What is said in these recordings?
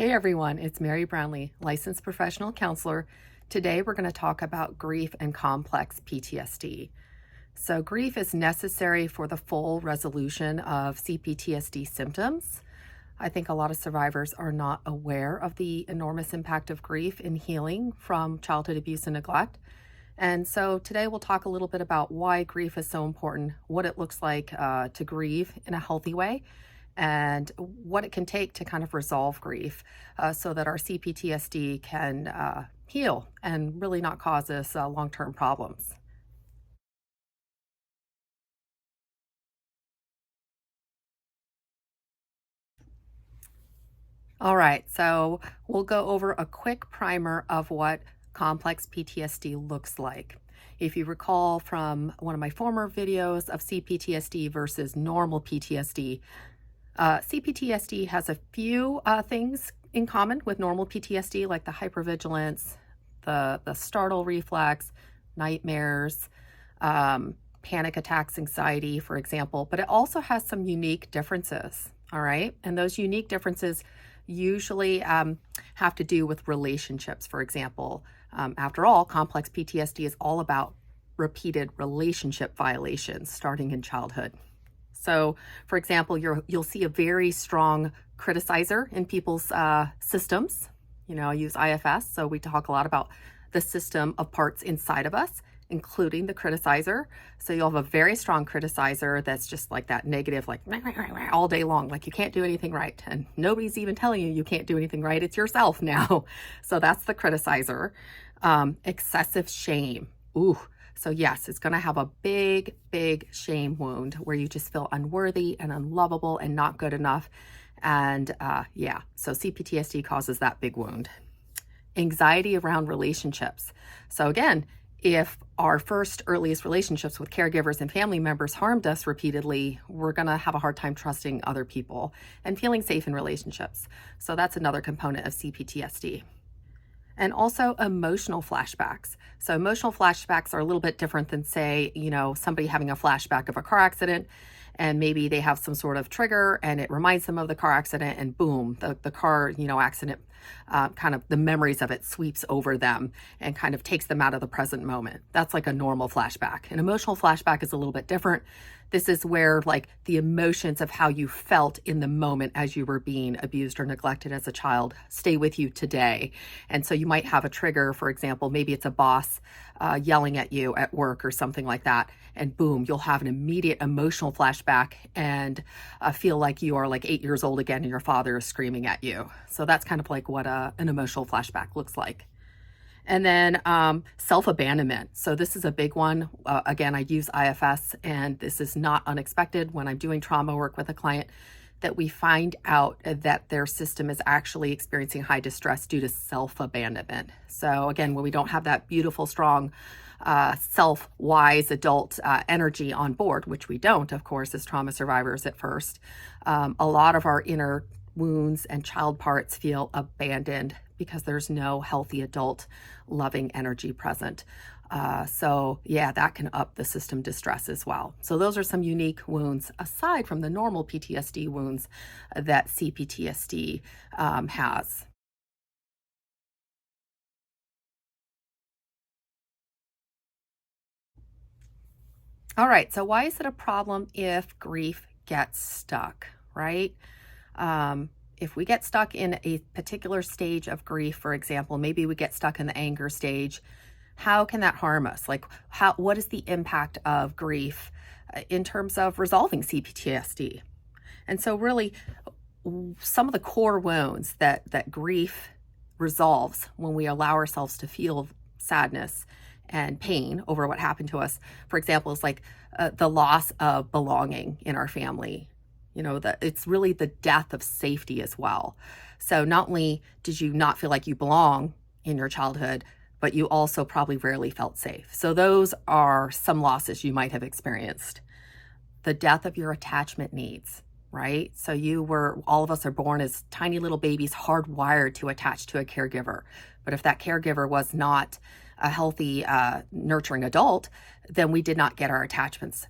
Hey everyone, it's Mary Brownlee, licensed professional counselor. Today we're going to talk about grief and complex PTSD. So, grief is necessary for the full resolution of CPTSD symptoms. I think a lot of survivors are not aware of the enormous impact of grief in healing from childhood abuse and neglect. And so today we'll talk a little bit about why grief is so important, what it looks like to grieve in a healthy way, and what it can take to kind of resolve grief so that our CPTSD can heal and really not cause us long-term problems. All right, so we'll go over a quick primer of what complex PTSD looks like. If you recall from one of my former videos of CPTSD versus normal PTSD, CPTSD has a few things in common with normal PTSD, like the hypervigilance, the startle reflex, nightmares, panic attacks, anxiety, for example, but it also has some unique differences. All right. And those unique differences usually have to do with relationships, for example. After all, complex PTSD is all about repeated relationship violations starting in childhood. So, for example, you'll see a very strong criticizer in people's systems. I use IFS, so we talk a lot about the system of parts inside of us, including the criticizer. So you'll have a very strong criticizer that's just like that negative, like all day long, like you can't do anything right. And nobody's even telling you can't do anything right. It's yourself now. So that's the criticizer. Excessive shame. Ooh. So yes, it's going to have a big, big shame wound where you just feel unworthy and unlovable and not good enough. And so CPTSD causes that big wound. Anxiety around relationships. So again, if our first earliest relationships with caregivers and family members harmed us repeatedly, we're going to have a hard time trusting other people and feeling safe in relationships. So that's another component of CPTSD. And also emotional flashbacks. So emotional flashbacks are a little bit different than, say, somebody having a flashback of a car accident, and maybe they have some sort of trigger and it reminds them of the car accident, and boom, the car, accident, kind of the memories of it sweeps over them and kind of takes them out of the present moment. That's like a normal flashback. An emotional flashback is a little bit different. This is where like the emotions of how you felt in the moment as you were being abused or neglected as a child stay with you today. And so you might have a trigger, for example, maybe it's a boss yelling at you at work or something like that. And boom, you'll have an immediate emotional flashback and feel like you are like 8 years old again and your father is screaming at you. So that's kind of like what an emotional flashback looks like. And then self-abandonment. So this is a big one. Again, I use IFS, and this is not unexpected when I'm doing trauma work with a client that we find out that their system is actually experiencing high distress due to self-abandonment. So again, when we don't have that beautiful, strong, self-wise adult energy on board, which we don't, of course, as trauma survivors at first, a lot of our inner wounds and child parts feel abandoned because there's no healthy adult loving energy present. That can up the system distress as well. So those are some unique wounds aside from the normal PTSD wounds that CPTSD has. All right, so why is it a problem if grief gets stuck, right? If we get stuck in a particular stage of grief, for example, maybe we get stuck in the anger stage, how can that harm us? Like, what is the impact of grief in terms of resolving CPTSD? And so really, some of the core wounds that grief resolves when we allow ourselves to feel sadness and pain over what happened to us, for example, is like the loss of belonging in our family. That it's really the death of safety as well. So not only did you not feel like you belong in your childhood, but you also probably rarely felt safe. So those are some losses you might have experienced. The death of your attachment needs, right? So all of us are born as tiny little babies hardwired to attach to a caregiver. But if that caregiver was not a healthy, nurturing adult, then we did not get our attachments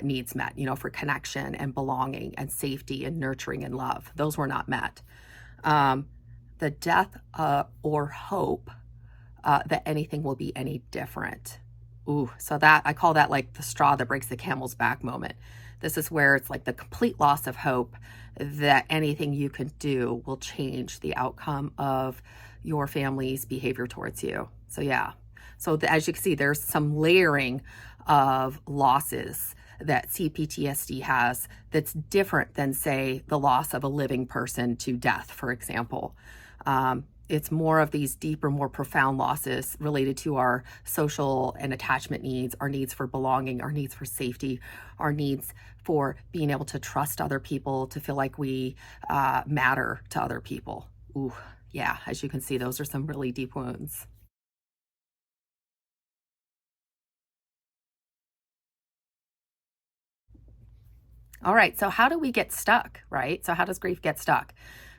needs met, for connection and belonging and safety and nurturing and love. Those were not met. the death or hope that anything will be any different. Ooh, so that I call that like the straw that breaks the camel's back moment. This is where it's like the complete loss of hope that anything you can do will change the outcome of your family's behavior towards you. So yeah. So as you can see, there's some layering of losses that CPTSD has that's different than, say, the loss of a living person to death, for example. It's more of these deeper, more profound losses related to our social and attachment needs, our needs for belonging, our needs for safety, our needs for being able to trust other people, to feel like we matter to other people. Ooh, yeah, as you can see, those are some really deep wounds. All right, so how do we get stuck, right? So how does grief get stuck?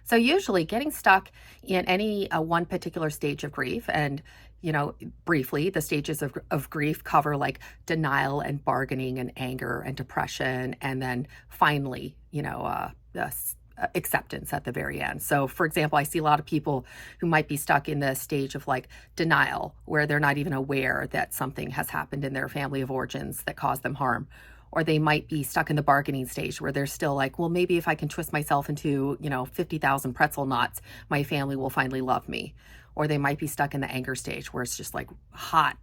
So usually getting stuck in any one particular stage of grief, and briefly, the stages of grief cover like denial and bargaining and anger and depression, and then finally, acceptance at the very end. So, for example, I see a lot of people who might be stuck in the stage of like denial, where they're not even aware that something has happened in their family of origins that caused them harm. Or they might be stuck in the bargaining stage where they're still like, well, maybe if I can twist myself into, 50,000 pretzel knots, my family will finally love me. Or they might be stuck in the anger stage where it's just like hot,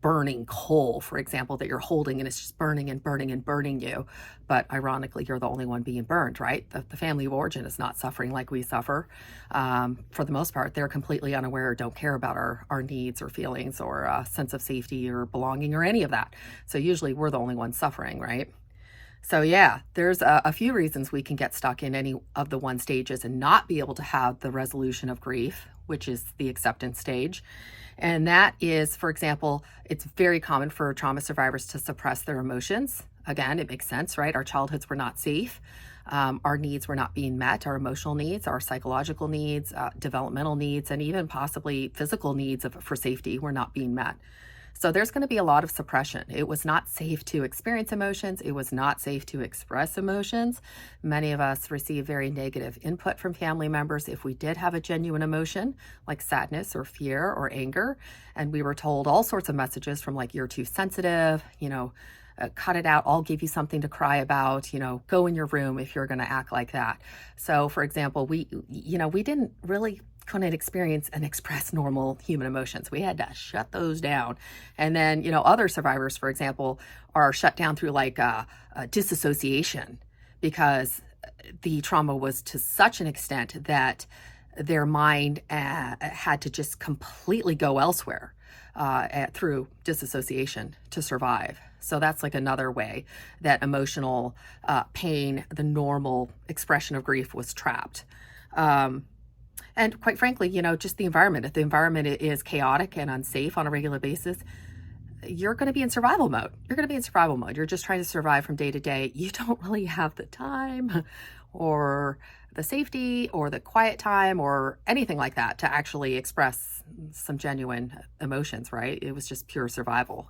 burning coal, for example, that you're holding and it's just burning and burning and burning you. But ironically, you're the only one being burned, right? The family of origin is not suffering like we suffer. For the most part, they're completely unaware or don't care about our needs or feelings or sense of safety or belonging or any of that. So usually we're the only ones suffering, right? So yeah, there's a few reasons we can get stuck in any of the one stages and not be able to have the resolution of grief, which is the acceptance stage. And that is, for example, it's very common for trauma survivors to suppress their emotions. Again, it makes sense, right? Our childhoods were not safe. Our needs were not being met, our emotional needs, our psychological needs, developmental needs, and even possibly physical needs for safety were not being met. So there's going to be a lot of suppression. It was not safe to experience emotions. It was not safe to express emotions. Many of us receive very negative input from family members if we did have a genuine emotion, like sadness or fear or anger. And we were told all sorts of messages from like, you're too sensitive, cut it out. I'll give you something to cry about, go in your room if you're going to act like that. So for example, we didn't really couldn't experience and express normal human emotions. We had to shut those down. And then, other survivors, for example, are shut down through like disassociation because the trauma was to such an extent that their mind had to just completely go elsewhere through disassociation to survive. So that's like another way that emotional pain, the normal expression of grief, was trapped. And quite frankly, just the environment. If the environment is chaotic and unsafe on a regular basis, you're going to be in survival mode. You're just trying to survive from day to day. You don't really have the time or the safety or the quiet time or anything like that to actually express some genuine emotions, right? It was just pure survival.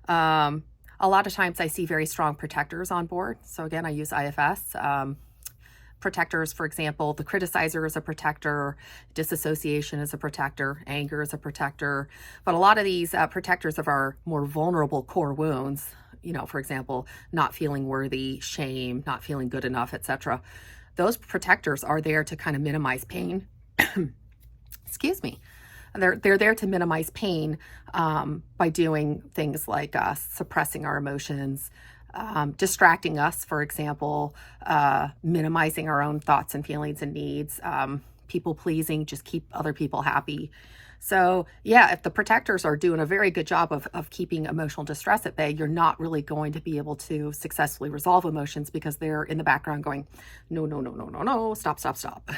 A lot of times I see very strong protectors on board. So again, I use IFS. Protectors, for example, the criticizer is a protector, disassociation is a protector, anger is a protector. But a lot of these protectors of our more vulnerable core wounds, for example, not feeling worthy, shame, not feeling good enough, etc. Those protectors are there to kind of minimize pain. Excuse me. They're there to minimize pain by doing things like suppressing our emotions, distracting us, for example, minimizing our own thoughts and feelings and needs, people pleasing, just keep other people happy. So yeah, if the protectors are doing a very good job of keeping emotional distress at bay, you're not really going to be able to successfully resolve emotions because they're in the background going, no, no, no, no, no, no, stop, stop, stop.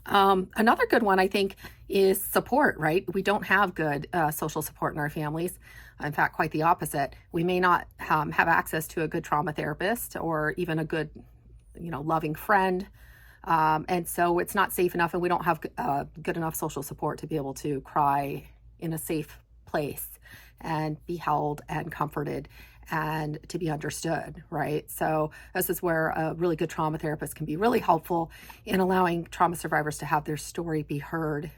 Another good one, I think, is support, right? We don't have good social support in our families. In fact, quite the opposite. We may not have access to a good trauma therapist or even a good, loving friend. And so it's not safe enough, and we don't have good enough social support to be able to cry in a safe place and be held and comforted and to be understood, right? So this is where a really good trauma therapist can be really helpful in allowing trauma survivors to have their story be heard,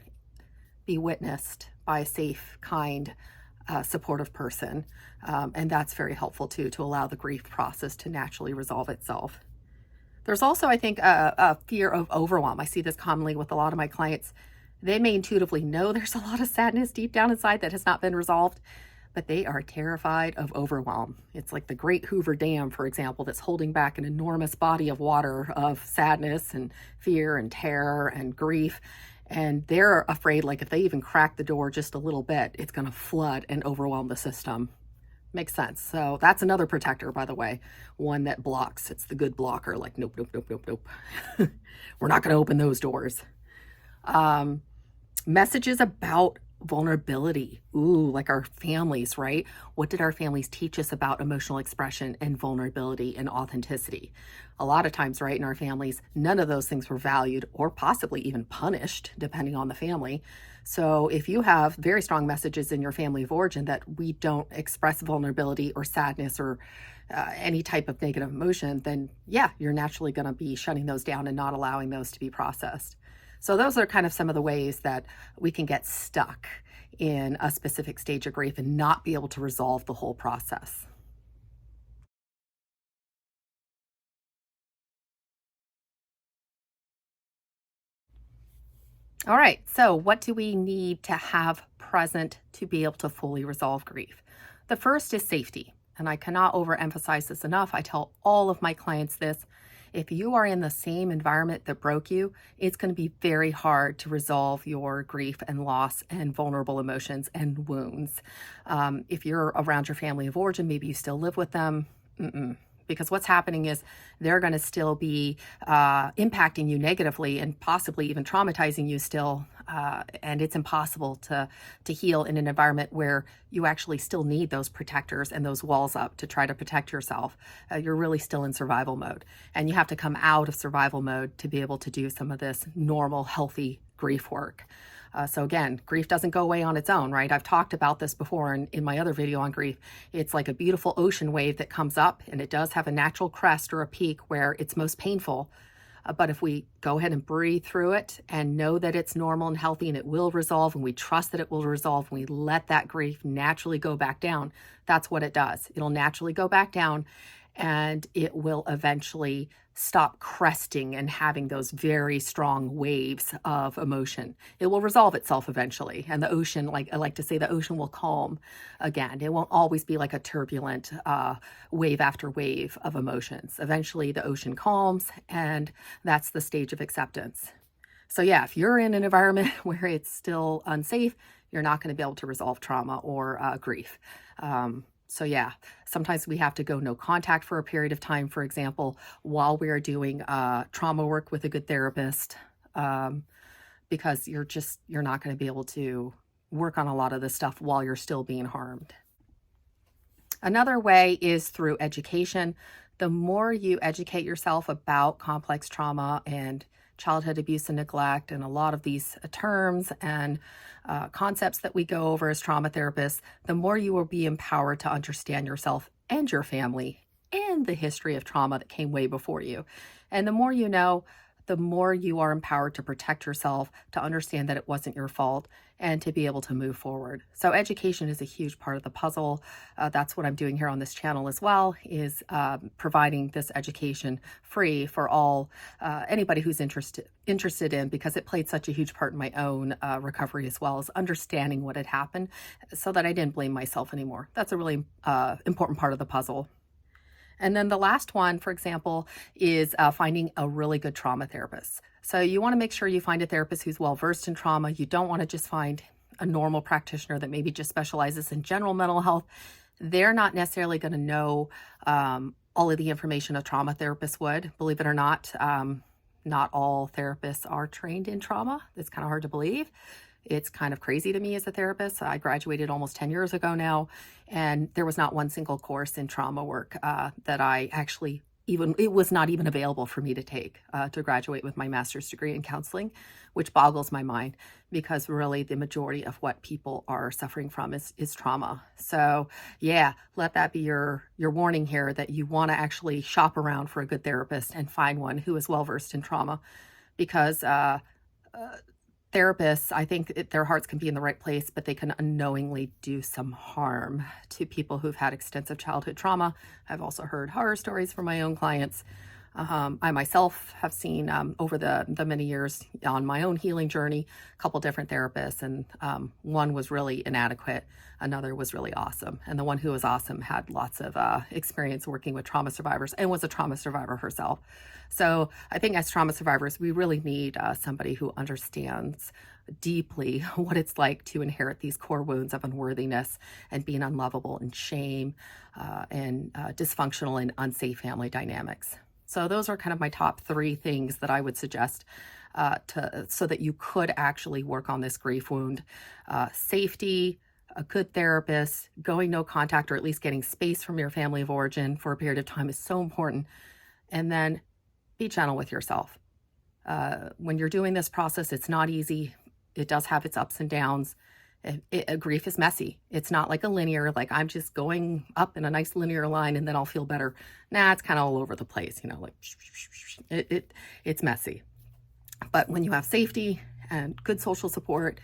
be witnessed by a safe, kind, supportive person. And that's very helpful too, to allow the grief process to naturally resolve itself. There's also, I think, a fear of overwhelm. I see this commonly with a lot of my clients. They may intuitively know there's a lot of sadness deep down inside that has not been resolved, but they are terrified of overwhelm. It's like the Great Hoover Dam, for example, that's holding back an enormous body of water of sadness and fear and terror and grief. And they're afraid, like, if they even crack the door just a little bit, it's going to flood and overwhelm the system. Makes sense. So that's another protector, by the way, one that blocks. It's the good blocker, like, nope, nope, nope, nope, nope. We're not going to open those doors. Messages about vulnerability. Ooh, like our families, right? What did our families teach us about emotional expression and vulnerability and authenticity? A lot of times, right, in our families, none of those things were valued or possibly even punished, depending on the family. So if you have very strong messages in your family of origin that we don't express vulnerability or sadness or any type of negative emotion, then yeah, you're naturally going to be shutting those down and not allowing those to be processed. So those are kind of some of the ways that we can get stuck in a specific stage of grief and not be able to resolve the whole process. All right, so what do we need to have present to be able to fully resolve grief? The first is safety, and I cannot overemphasize this enough. I tell all of my clients this. If you are in the same environment that broke you, it's going to be very hard to resolve your grief and loss and vulnerable emotions and wounds. If you're around your family of origin, maybe you still live with them. Because what's happening is they're going to still be impacting you negatively and possibly even traumatizing you still. And it's impossible to heal in an environment where you actually still need those protectors and those walls up to try to protect yourself. You're really still in survival mode. And you have to come out of survival mode to be able to do some of this normal, healthy grief work. So again, grief doesn't go away on its own, right? I've talked about this before in my other video on grief. It's like a beautiful ocean wave that comes up, and it does have a natural crest or a peak where it's most painful. But if we go ahead and breathe through it and know that it's normal and healthy and it will resolve, and we trust that it will resolve, and we let that grief naturally go back down, that's what it does. It'll naturally go back down, and it will eventually stop cresting and having those very strong waves of emotion. It will resolve itself eventually. And the ocean, like I like to say, the ocean will calm again. It won't always be like a turbulent wave after wave of emotions. Eventually the ocean calms, and that's the stage of acceptance. So yeah, if you're in an environment where it's still unsafe, you're not going to be able to resolve trauma or grief. So yeah, sometimes we have to go no contact for a period of time, for example, while we are doing trauma work with a good therapist, because you're not going to be able to work on a lot of this stuff while you're still being harmed. Another way is through education. The more you educate yourself about complex trauma and childhood abuse and neglect, and a lot of these terms and concepts that we go over as trauma therapists, the more you will be empowered to understand yourself and your family and the history of trauma that came way before you. And the more you know, the more you are empowered to protect yourself, to understand that it wasn't your fault, and to be able to move forward. So education is a huge part of the puzzle. That's what I'm doing here on this channel as well, is providing this education free for all anybody who's interested in, because it played such a huge part in my own recovery, as well as understanding what had happened so that I didn't blame myself anymore. That's a really important part of the puzzle. And then the last one, for example, is finding a really good trauma therapist. So you want to make sure you find a therapist who's well-versed in trauma. You don't want to just find a normal practitioner that maybe just specializes in general mental health. They're not necessarily going to know all of the information a trauma therapist would. Believe it or not, not all therapists are trained in trauma. It's kind of hard to believe. It's kind of crazy to me as a therapist. I graduated almost 10 years ago now, and there was not one single course in trauma work that I actually it was not even available for me to take to graduate with my master's degree in counseling, which boggles my mind because really the majority of what people are suffering from is trauma. So yeah, let that be your warning here, that you want to actually shop around for a good therapist and find one who is well versed in trauma, because therapists, I think their hearts can be in the right place, but they can unknowingly do some harm to people who've had extensive childhood trauma. I've also heard horror stories from my own clients. I myself have seen over the many years on my own healing journey, a couple different therapists, and one was really inadequate. Another was really awesome. And the one who was awesome had lots of experience working with trauma survivors and was a trauma survivor herself. So I think as trauma survivors, we really need somebody who understands deeply what it's like to inherit these core wounds of unworthiness and being unlovable and shame and dysfunctional and unsafe family dynamics. So those are kind of my top 3 things that I would suggest so that you could actually work on this grief wound. Safety, a good therapist, going no contact, or at least getting space from your family of origin for a period of time is so important. And then be gentle with yourself. When you're doing this process, it's not easy. It does have its ups and downs. Grief is messy. It's not like a linear, like I'm just going up in a nice linear line and then I'll feel better. Nah, it's kind of all over the place, like it's messy. But when you have safety and good social support,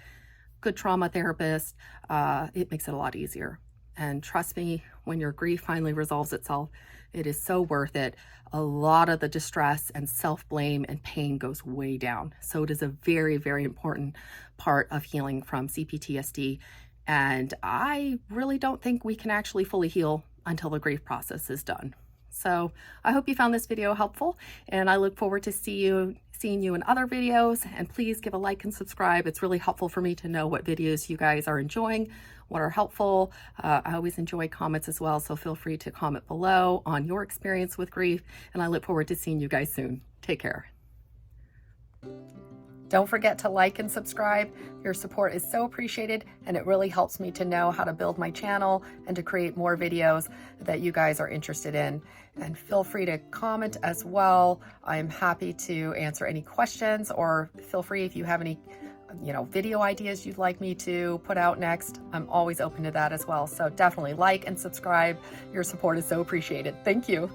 good trauma therapist, it makes it a lot easier. And trust me, when your grief finally resolves itself, it is so worth it. A lot of the distress and self-blame and pain goes way down. So it is a very, very important part of healing from CPTSD. And I really don't think we can actually fully heal until the grief process is done. So I hope you found this video helpful, and I look forward to seeing you in other videos. And please give a like and subscribe. It's really helpful for me to know what videos you guys are enjoying, what are helpful. I always enjoy comments as well, so feel free to comment below on your experience with grief, and I look forward to seeing you guys soon. Take care. Don't forget to like and subscribe. Your support is so appreciated, and it really helps me to know how to build my channel and to create more videos that you guys are interested in. And feel free to comment as well. I'm happy to answer any questions, or feel free if you have any video ideas you'd like me to put out next. I'm always open to that as well. So definitely like and subscribe. Your support is so appreciated. Thank you.